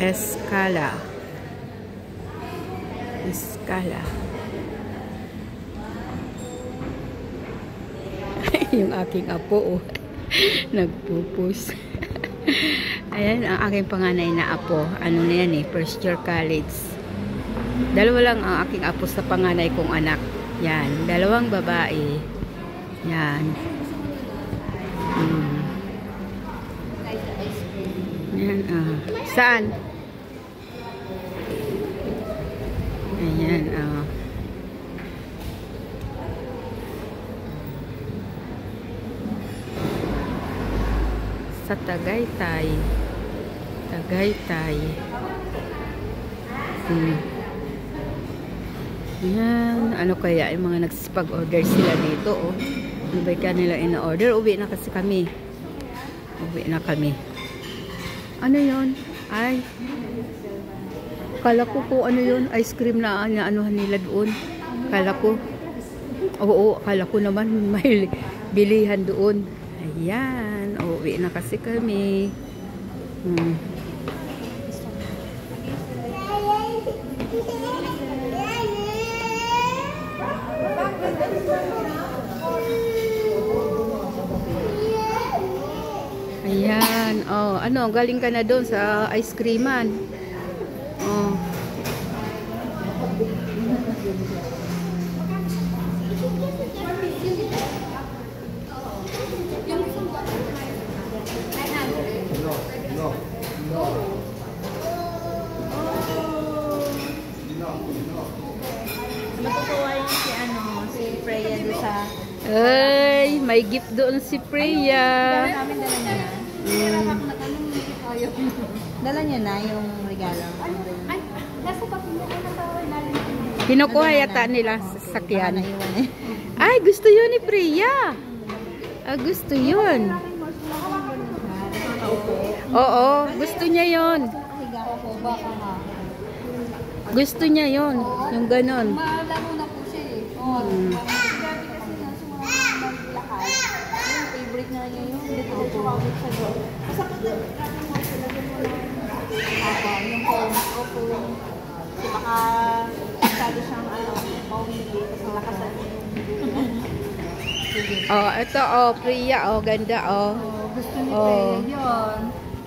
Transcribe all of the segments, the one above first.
Escala. Yung aking apo, oh. Nagpupus. Ayan, ang aking panganay na apo. Ano na yan eh, first year college. Dalawa lang ang aking apo sa panganay kong anak. Yan, dalawang babae. Yan. Yan, saan? Ayan, sa Tagaytay. Yan, ano kaya yung mga nagsipag-order sila dito, oh. Ano ba kanila ina-order? Uwi na kasi kami. Ano yun? Ay, kala ko po ano yun, ice cream na anuhan nila doon. Kala ko, oo, kala ko naman may bilihan doon. Ayan, uwi na kasi kami. Ayan, oh, ano, galing ka na doon sa ice creaman. Oh. Natutuwa yun si Freya doon sa... Ay, may gift doon si Freya. Namin dala niya na. Dala niya na yung regalo. Ay, nasa papiluan na tawag. Kinukuha yata nila sa sakyan. Ay, gusto yun ni Freya. Gusto yun. Oo, gusto niya yun. Gusto niya yun. Yung ganon. Malaro na po siya eh. Oo. Grabe kasi nga sa mga lakay. Yung favorite na niya yun. Hindi ko siya siya doon. Masakot na natin mo sila doon mo lang. Yung phone. Opo. Kasi baka masyado siyang pawili. Kasi lakasan niya yung Oh, ito oh, Freya oh, ganda oh. Gusto ni Freya yun.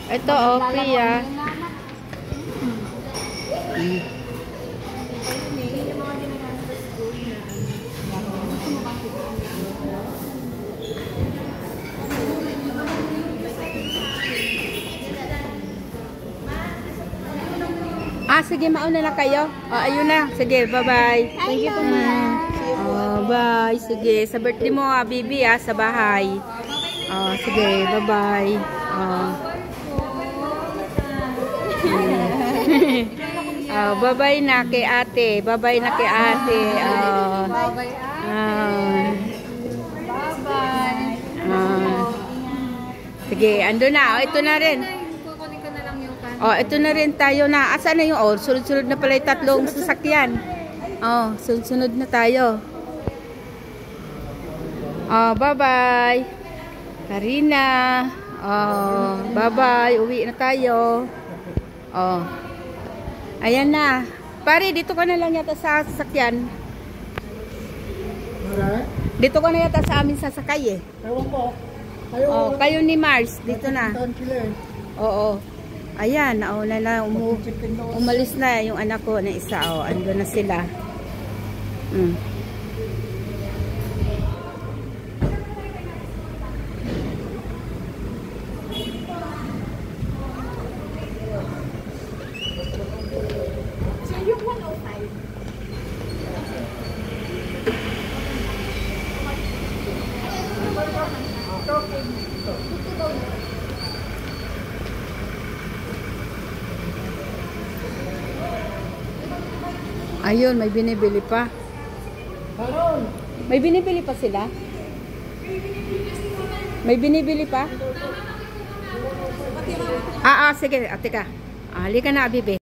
Ito oh, Freya. Sige, mauna na kayo. Ayun na. Sige, bye-bye. Thank you po, ma'am. Bye. Sige, sa birthday mo, Bibi, sa bahay. Sige, bye-bye. Bye-bye na kay ate. Bye-bye na kay ate. Bye-bye. Sige, ando na. Ito na rin. Ito na rin tayo na. Saan na yung sunod-sunod na pala yung tatlong sasakyan. Sunod-sunod na tayo. Bye-bye. Karina. Bye-bye. Uwi na tayo. Ayan na. Pare, dito ka na lang yata sa sasakyan. Dito ka na yata sa amin sasakay eh. Ewan ko. Kayo ni Mars. Dito na. Oo. Ayan, nauna na, umalis na yung anak ko na isa, ando na sila. Ayun, may binibili pa. May binibili pa sila? May binibili pa? Sige, teka. Halika na, Bibi.